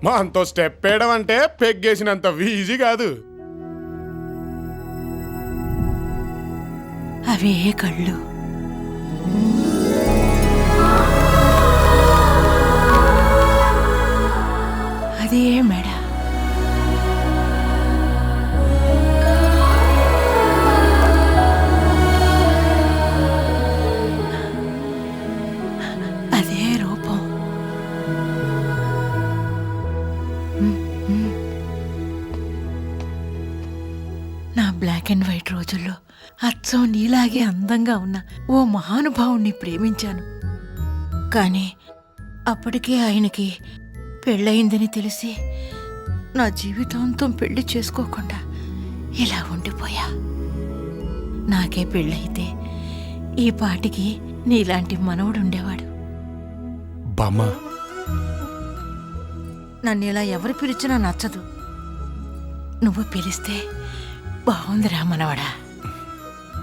మా అంతో స్టెప్ వేయడం అంటే పెగ్గేసినంత ఈజీ కాదు. అవే కళ్ళు, అదే మెడ, అదే రూపం. నా బ్లాక్ అండ్ వైట్ రోజుల్లో అచ్చం నీలాగే అందంగా ఉన్న ఓ మహానుభావుణ్ణి ప్రేమించాను. కానీ అప్పటికే ఆయనకి పెళ్ళయిందని తెలిసి నా జీవితాంతం పెళ్లి చేసుకోకుండా ఇలా ఉండిపోయా. నాకే పెళ్ళయితే ఈ పాటికి నీలాంటి మనవడుండేవాడు. బామ్మ, నన్ను ఇలా ఎవరు పిలిచినా నచ్చదు. నువ్వు పిలిస్తే బాగుందిరా మనవడా.